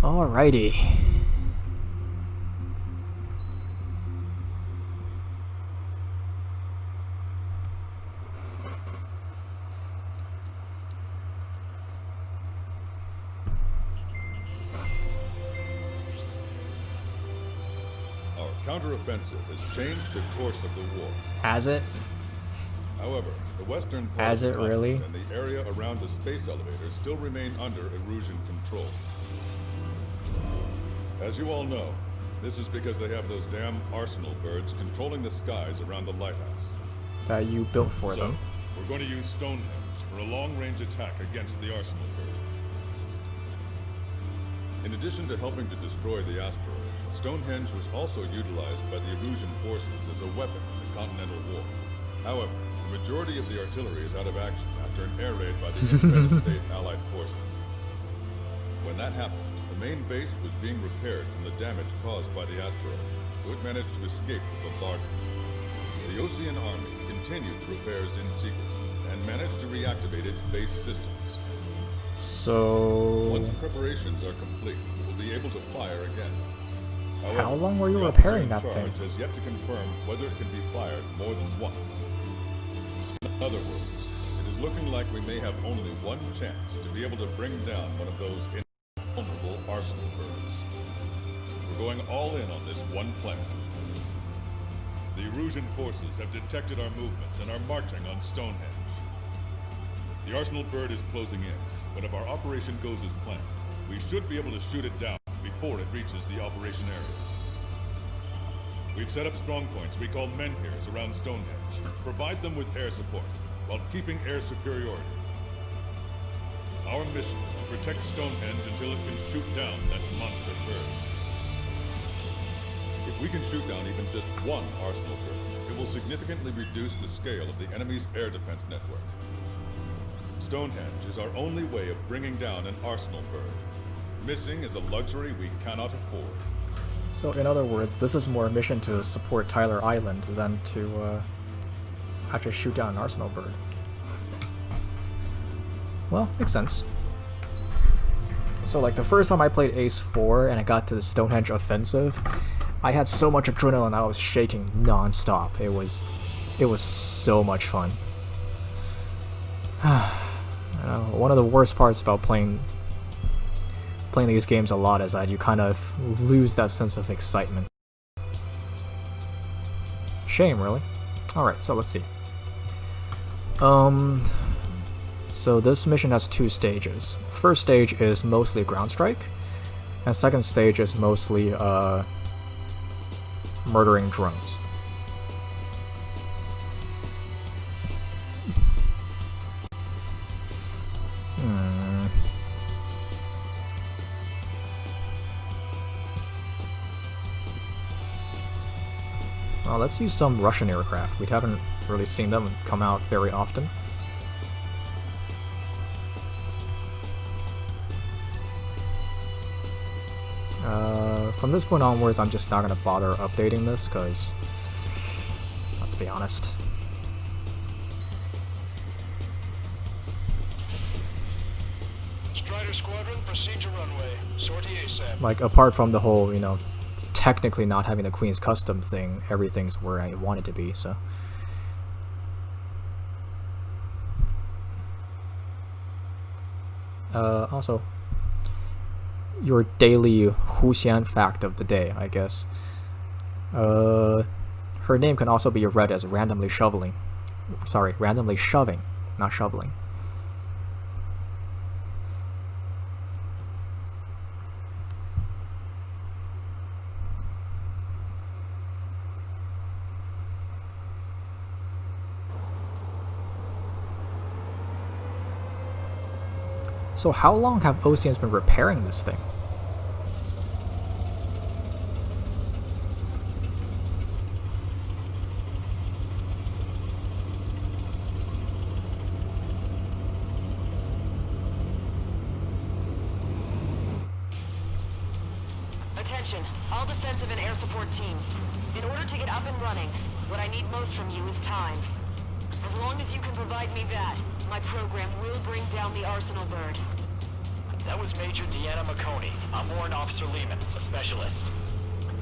Alrighty. Our counteroffensive has changed the course of the war. Has it? However, the western part Has of it the continent really? and the area around the space elevator still remain under Erusian control. As you all know, this is because they have those damn arsenal birds controlling the skies around the lighthouse. That you built for So, them. we're going to use Stonehenge for a long-range attack against the arsenal bird. In addition to helping to destroy the asteroid, Stonehenge was also utilized by the Erusian forces as a weapon in the Continental War. However, the majority of the artillery is out of action after an air raid by the Independent State Allied forces. When that happened, the main base was being repaired from the damage caused by the asteroid, so it managed to escape the bombardment. The Osean army continued the repairs in secret and managed to reactivate its base systems. So... Once preparations are complete, we'll be able to fire again. However, how long were you the repairing officer that in thing? charge has yet to confirm whether it can be fired more than once. In other words, it is looking like we may have only one chance to be able to bring down one of those invulnerable arsenal birds. We're going all in on this one plan. The Erusian forces have detected our movements and are marching on Stonehenge. The arsenal bird is closing in, but if our operation goes as planned, we should be able to shoot it down before it reaches the operation area. We've set up strong points we call menhirs around Stonehenge. Provide them with air support, while keeping air superiority. Our mission is to protect Stonehenge until it can shoot down that monster bird. If we can shoot down even just one arsenal bird, it will significantly reduce the scale of the enemy's air defense network. Stonehenge is our only way of bringing down an arsenal bird. Missing is a luxury we cannot afford. So in other words, this is more a mission to support Tyler Island than to actually shoot down an arsenal bird. Well, makes sense. So like the first time I played Ace 4 and I got to the Stonehenge offensive, I had so much adrenaline I was shaking non-stop. It was so much fun. One of the worst parts about playing these games a lot is that you kind of lose that sense of excitement. Shame, really. Alright, so let's see. So this mission has two stages. First stage is mostly ground strike, and second stage is mostly murdering drones. Well, let's use some Russian aircraft. We haven't really seen them come out very often. From this point onwards, I'm just not gonna bother updating this, because, let's be honest. Strider Squadron, proceed to runway. Sortie ASAP. Like, apart from the whole, you know, technically not having the Queen's Custom thing, everything's where I want it to be, so. Also, your daily Huxian fact of the day, I guess. Her name can also be read as randomly shoveling. Sorry, randomly shoving, not shoveling. So how long have Oseans been repairing this thing? Attention, all defensive and air support teams. In order to get up and running, what I need most from you is time. As long as you can provide me that, my program will bring down the Arsenal bird. That was Major Deanna McConey. I'm Warrant Officer Lehman, a specialist.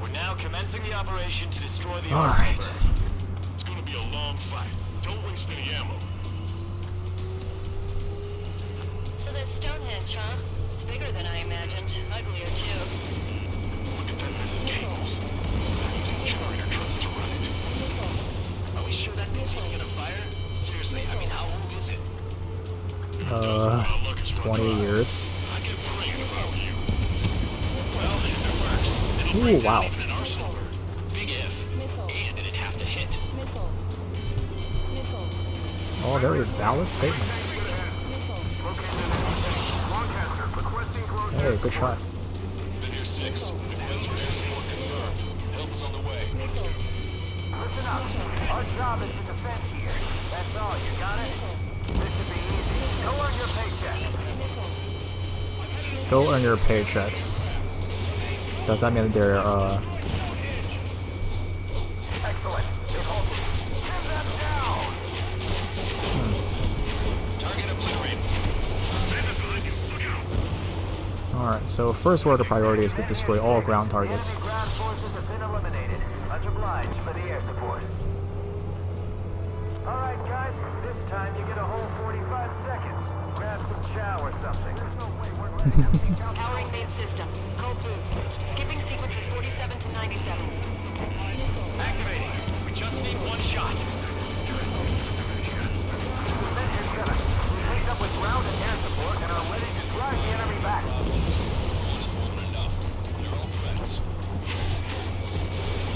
We're now commencing the operation to destroy the Alright. It's gonna be a long fight. Don't waste any ammo. So that's Stonehenge, huh? It's bigger than I imagined. Uglier, too. Look at that mess of cables. They're using generator trucks to run it. Are we sure that thing's even gonna fire? Seriously, I mean, how old is it? 20 years. I get praying if I were you. Well, if it works, it'll Ooh, bring wow. down even an arsenal bird. Big if. And it'd have to hit. All very valid statements. Hey, good shot. Been here 6. Request for air support confirmed. Help is on the way. Listen up. Our job is to defend here. That's all. You got it? This should be easy. Go earn your paycheck. Go earn your paychecks. Does that mean they're, Excellent. They've halted. Give them down. Target obliterated. Alright, so first order priority is to destroy all ground targets. Enemy ground forces have been eliminated. Much obliged for the air support. Alright, guys. This time you get a whole 45 seconds. Grab some chow or something. There's no way we're ready. Powering main system. Code blue. Skipping sequences 47 to 97. Activating. We just need one shot. Stonehenge 7. We linked up with ground and air support and are ready to drive the enemy back.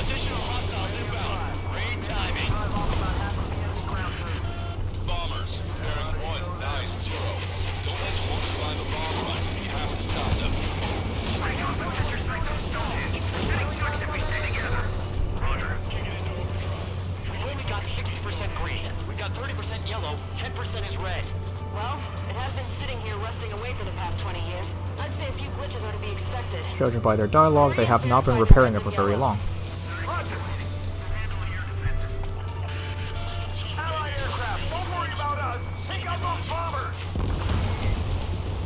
Additional hostiles inbound. Great timing. Bombers. Bearing 190. Stonehenge won't survive a bomb run. We have to stop them. We've only got 60% green. We've got 30% yellow. 10% is red. Well, it has been sitting here rusting away for the past 20 years. I'd say a few glitches are to be expected. Judging by their dialogue, they have not been repairing it for very long. Allied aircraft, don't worry about us. Take out those bombers.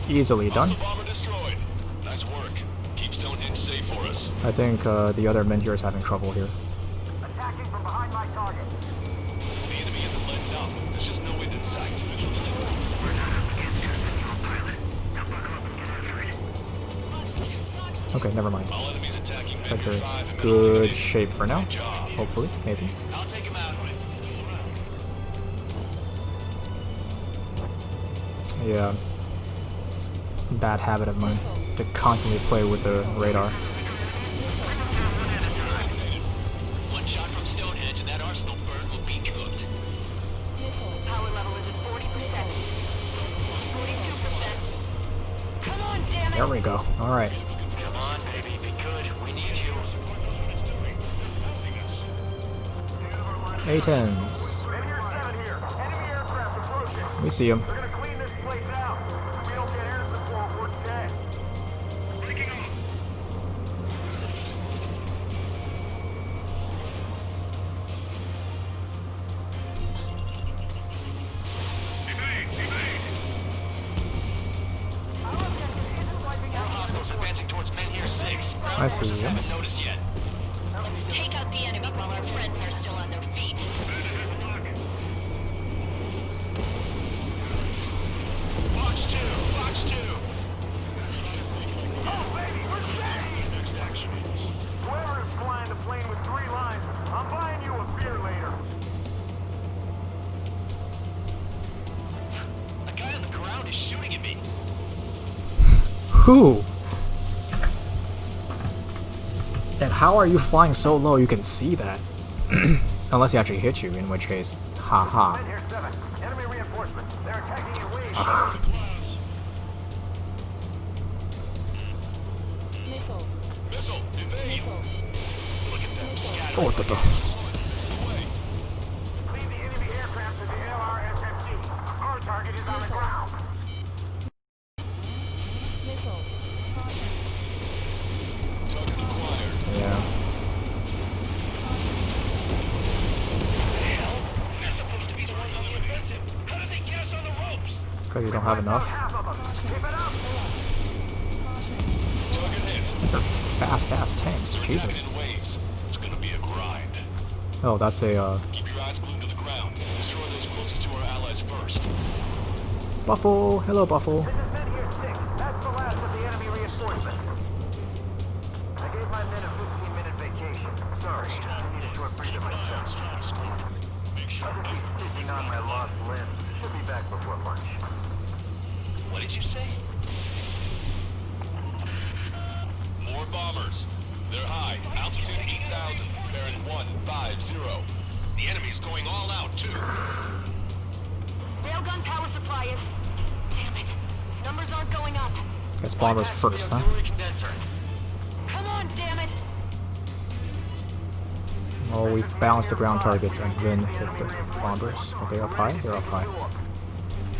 Easily done. Hostile bomber destroyed. Nice work. Keep Stonehenge safe for us. I think the other men here is having trouble here. Attacking from behind my target. The enemy isn't letting up. There's just no end in sight. Okay, never mind. All enemies attacking Looks like Vendor they're 5 and good eliminated. shape for now. Good job. Hopefully, maybe. I'll take him out. Yeah. It's a bad habit of mine to constantly play with the radar. One shot from Stonehenge and that arsenal bird will be cooked. Power level is at 40%. 42%. Come on, damn it! There we go. Alright. Come on, baby, be good. We need you. A-10s. Ranger 7 here. Enemy aircraft approaching. We see him. We're gonna clean this place out. If we don't get air support, we're dead. More hostiles advancing towards men here 6. I Ground see forces them. haven't noticed yet. Let's take out the enemy while our friends are still on their feet. Box 2! Box 2! Oh, baby, we're steady. Next action is. Whoever is flying the plane with 3 lines, I'm buying you a beer later. A guy on the ground is shooting at me. Who? And how are you flying so low you can see that? Unless he actually hit you, in which case, haha. Men here 7. Enemy reinforcements. They're attacking in waves. Missile! Evade! Look at them scattering. Oh, the. Missile away! Lead the enemy aircraft to the LRSMG. Our target is on the ground. Target acquired. Yeah. They're supposed to be the ones on the offensive. How did they get us on the ropes? Because you don't have enough. Half of them. Keep it up. Target hit. These are fast-ass tanks. Attack Jesus. in waves. It's gonna be a grind. Oh, that's a, Keep your eyes glued to the ground. Destroy those closest to our allies first. Buffalo. Hello, Buffalo. This is men here 6. That's the last of the enemy reinforcements. I gave my men a 15-minute vacation. Sorry, I need a short breather myself. I'll just keep stitching on my lost limbs. Should be back before lunch. What did you say? More bombers. They're high. Altitude 8,000. Bearing 150. The enemy's going all out, too. Railgun power supply is... Damn it. Numbers aren't going up. Guess bombers first, huh? Auxiliary condenser. Come on, damn it. Oh, we balance the ground targets and then hit the bombers. Are they up high? They're up high.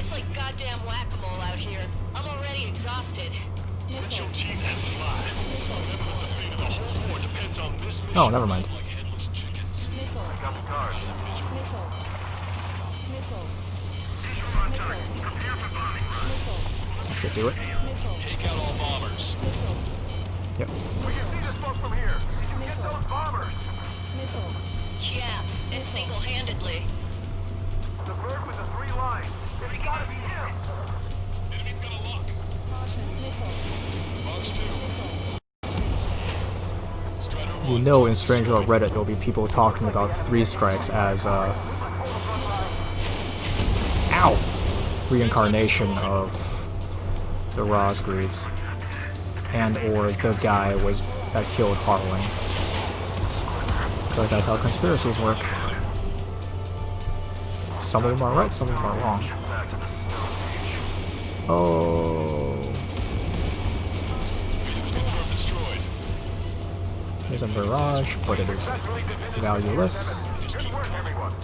It's like goddamn whack-a-mole out here. I'm already exhausted. Put your teeth and fly. Remember that the fate of the whole war depends on this mission. Oh, never mind. Like headless chickens. Got the cars. That should do it. Take out all bombers. Yep. We can see the smoke from here. Did you get those bombers? Yeah, and single-handedly. The bird with the 3 lines. It's gotta be him. Enemy's got a lock. Fox 2. Strider 1. You know, in Stranger on Reddit, there'll be people talking about 3 strikes as, ow! Reincarnation of the Rosgrees. And or the guy that killed Harlan. Because that's how conspiracies work. Some of them are right, some of them are wrong. Oh. Confirmed destroyed. There's a barrage, but it is valueless. Good work, everyone.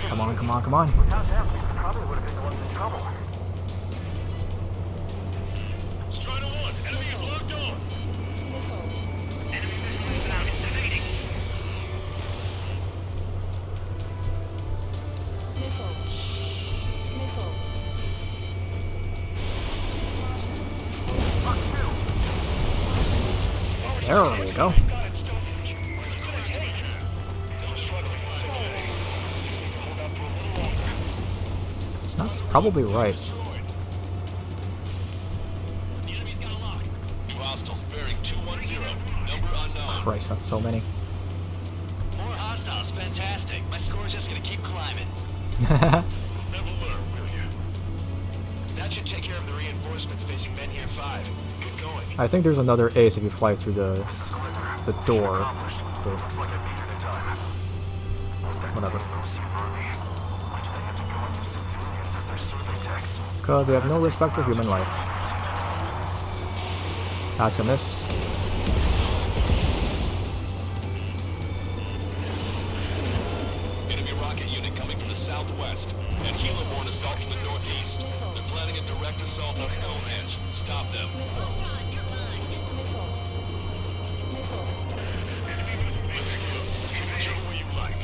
Come on, come on, come on. Without them, we probably would have been the ones in trouble. Strider 1. Enemy is locked on. Enemy missile is out. Activating. There we go. That's probably right. Destroyed. The enemy's got a lock. New hostiles bearing 210. Number unknown. Christ, that's so many. More hostiles. Fantastic. My score's just gonna keep climbing. Never learn, will you? That should take care of the reinforcements facing men here 5. Good going. I think there's another ace if you fly through the door. But whatever. Because they have no respect for human life. That's a miss. Enemy rocket unit coming from the southwest. And helo-borne assault from the northeast. They're planning a direct assault on Stonehenge. Stop them. Whichever way you like.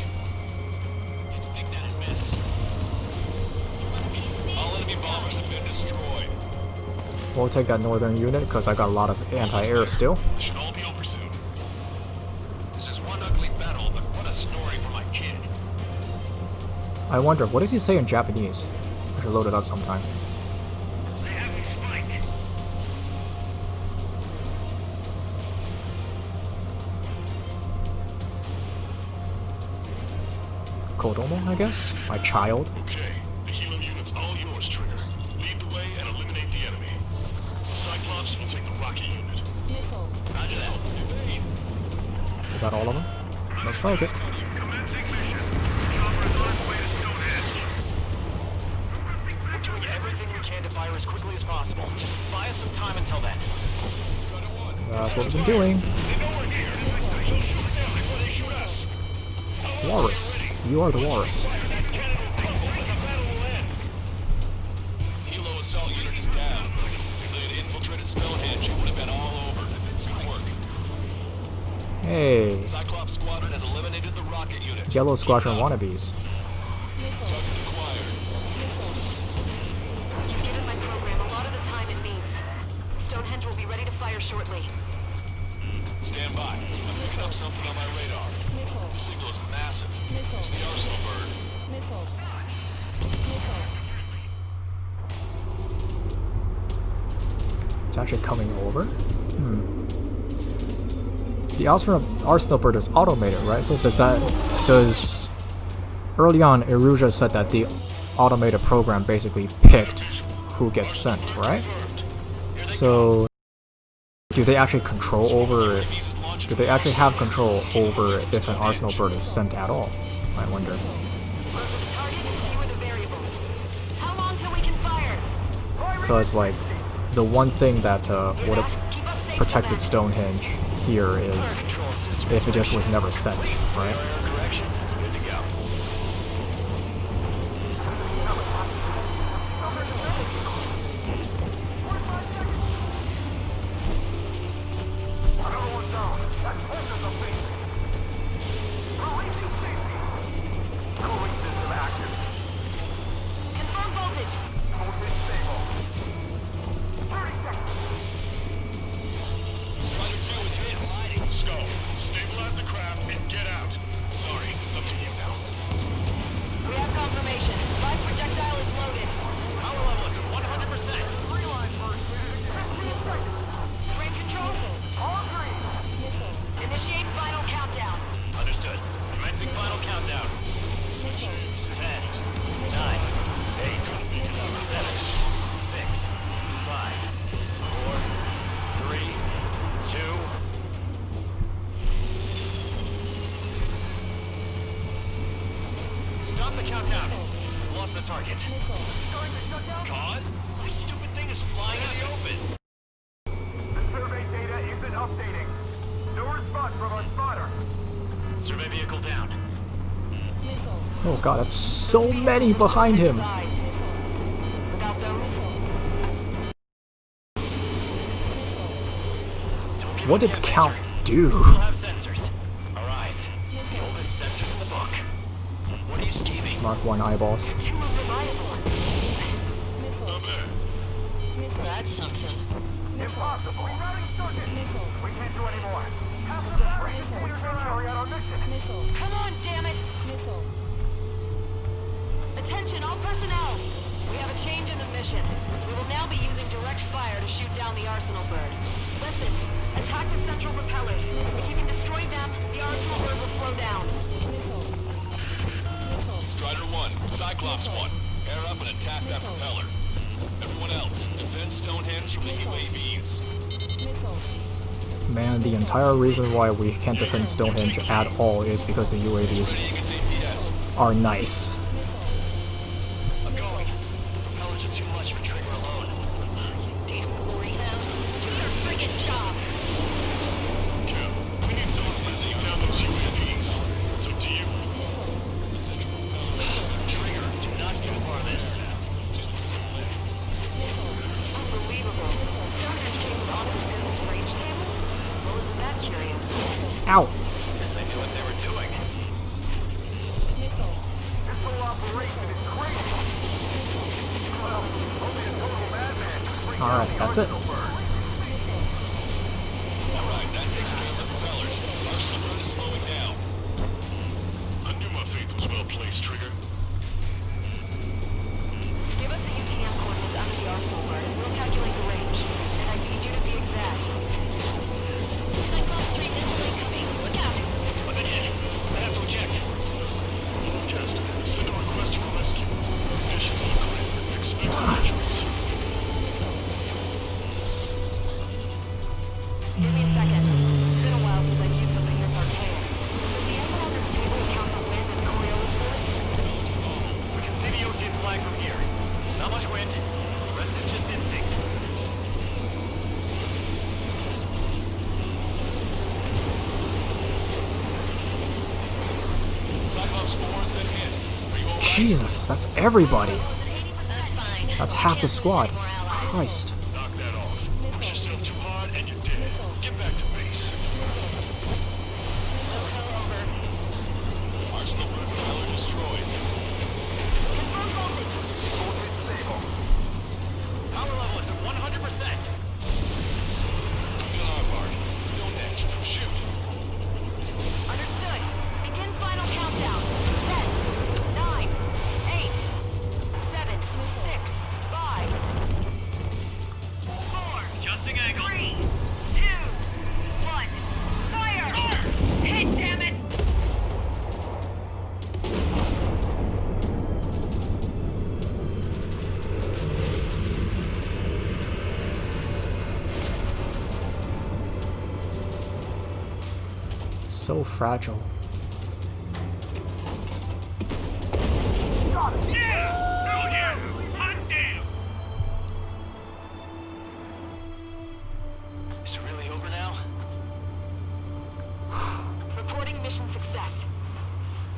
Didn't think that'd miss. All enemy bombers have been destroyed. We'll take that northern unit because I got a lot of anti-air still. Should all be over soon. This is one ugly battle, but what a story for my kid. I wonder, what does he say in Japanese? I should load it up sometime. Kodomo, I guess? My child? Okay, the helo unit's all yours, Trigger. Lead the way and eliminate the enemy. Cyclops will take the rocket unit. Roger that. Evade. Is that all of them? Looks like it. We're doing everything we can to fire as quickly as possible. Just buy us some time until then. Strider 1. That's what we've been doing. Walrus. You are the walrus. Helo assault unit is down. If they had infiltrated Stonehenge, it would have been all over. Good work. Hey. Cyclops squadron has eliminated the rocket unit. Yellow Squadron wannabes. Target acquired. You've given my program a lot of the time it needs. Stonehenge will be fire shortly. Stand by. I'm picking up something on my radar. The signal is massive. It's the Arsenal bird. It's actually coming over? The Arsenal bird is automated, right? So does early on Erusea said that the automated program basically picked who gets sent, right? So do they actually have control over if an Arsenal bird is sent at all? I wonder. Target and see where the variables. How long till we can fire? Because like the one thing that would have protected Stonehenge here is if it just was never sent, right? Correction. Good to go. Another one down. That's horses of me. Releasing safety. Cooling system active. Confirm voltage. Voltage stable. 30 seconds. Strider 2 is hit. Skull, stabilize the craft and get out. Sorry, it's up to you now. We have confirmation. Live projectile is loaded. Power level is at 100%. Reline first. 15 seconds. Frame control. All green. Initiate final countdown. Understood. Commencing final countdown. 10, 9, 8, 7, 6, 5, 4, 3, 2. Stop the countdown. Lost the target. God? This stupid thing is flying in the open. The survey data isn't updating. No response from our spotter. Survey vehicle down. Oh god, that's so many behind him! Without those, What did Count do? We'll have sensors. Our eyes. The oldest sensors in the book. What are you scheming? Mark 1 eyeballs. too unreliable. That's something. Impossible. Routing circuit. We can't do any more. Half the battery. We're gonna carry out our mission. Come on, damn it! Attention, all personnel! We have a change in the mission. We will now be using direct fire to shoot down the Arsenal bird. Listen, attack the central propellers. If you can destroy them, the Arsenal bird will slow down. Strider 1, Cyclops 1. Air up and attack that propeller. Everyone else, defend Stonehenge from the UAVs. Man, the entire reason why we can't defend Stonehenge at all is because the UAVs Ready against APS. are nice. I'm going. The propellers are too much for Trigger alone. Damn glory hound. Do your friggin' job. Cap, we need someone to take down those UAVs. So do you. Trigger, do not get as far as this. Unbelievable. Stonehenge came with honest business range table? What was that curious? Ow! They knew what they were doing. This whole operation is crazy. Well, only a total madman could bring down Alright, the that's it. Arsenal bird. Alright, that takes care of the propellers. Arsenal bird is slowing down. I knew my faith was well placed, Trigger. Give us the UTM coordinates under the Arsenal bird and we'll calculate the range. And I need you to be exact. Cyclops 3 missile incoming. Look out. What's it hit? I have to eject. Just send a request for rescue. Conditions look grim. Expect some injuries. Give me a second. It's been a while since I've used something this archaic. Does the angle on this table account for wind and Coriolis force? We can see the ocean flag from here. Not much wind. The rest is just instinct. Cyclops 4 has been hit. Are you alright? Jesus, that's everybody! That's fine. That's half the squad. More allies. Christ. Knock that off. Push yourself too hard and you're dead. Get back to base. Arsenal bird propeller destroyed. Confirm voltage. Voltage stable. Power level is at 100%. so fragile. Is it really over now? Reporting mission success.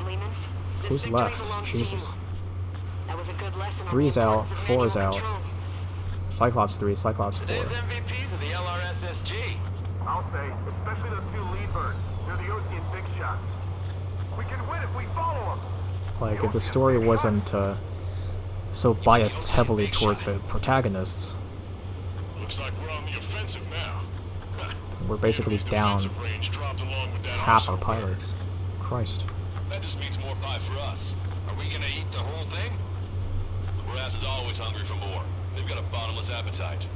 Lehman, this Who's victory left? belongs to Jesus. you. That was a good lesson on the 3's out, importance of 4's manual out. control. Cyclops 3, Cyclops 4. Today's MVPs of the LRSSG. I'll say, especially those two lead birds. They're the Osean big shots. We can win if we follow them. Like, if the story wasn't so biased heavily towards the protagonists, Looks like we're on the offensive now. we're basically Enemy's down defensive range dropped along with that half our arsenal. pilots. Christ. That just means more pie for us. Are we gonna eat the whole thing? The brass is always hungry for more. They've got a bottomless appetite.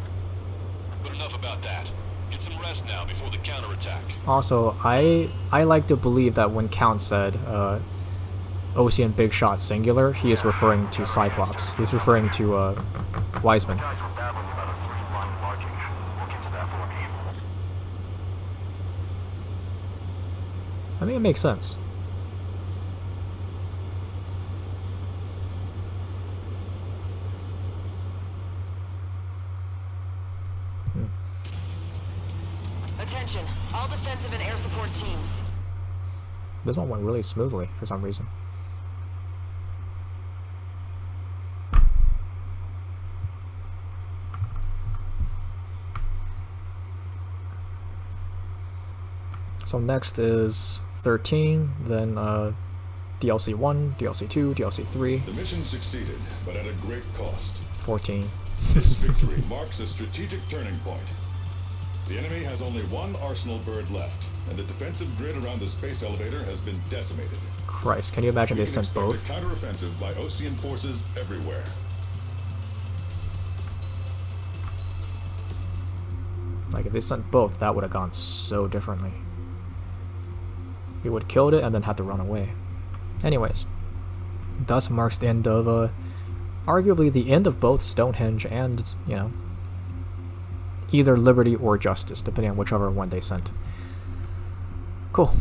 But enough about that. Get some rest now before the counterattack. Also, I like to believe that when Count said Osean big shot singular, he is referring to Cyclops. He's referring to Wiseman. Guys were babbling about a 3-line marking. Look into that for me. I think it makes sense. Attention, all defensive and air support teams. This one went really smoothly for some reason. So next is 13, then DLC 1, DLC 2, DLC 3, The mission succeeded, but at a great cost. 14. This victory marks a strategic turning point. The enemy has only one arsenal bird left, and the defensive grid around the space elevator has been decimated. Christ, can you imagine We they can sent expect both? a counteroffensive by Osean forces everywhere. Like, if they sent both, that would have gone so differently. We would have killed it and then had to run away. Anyways, thus marks the end of, arguably the end of both Stonehenge and, you know, either Liberty or Justice, depending on whichever one they sent. Cool.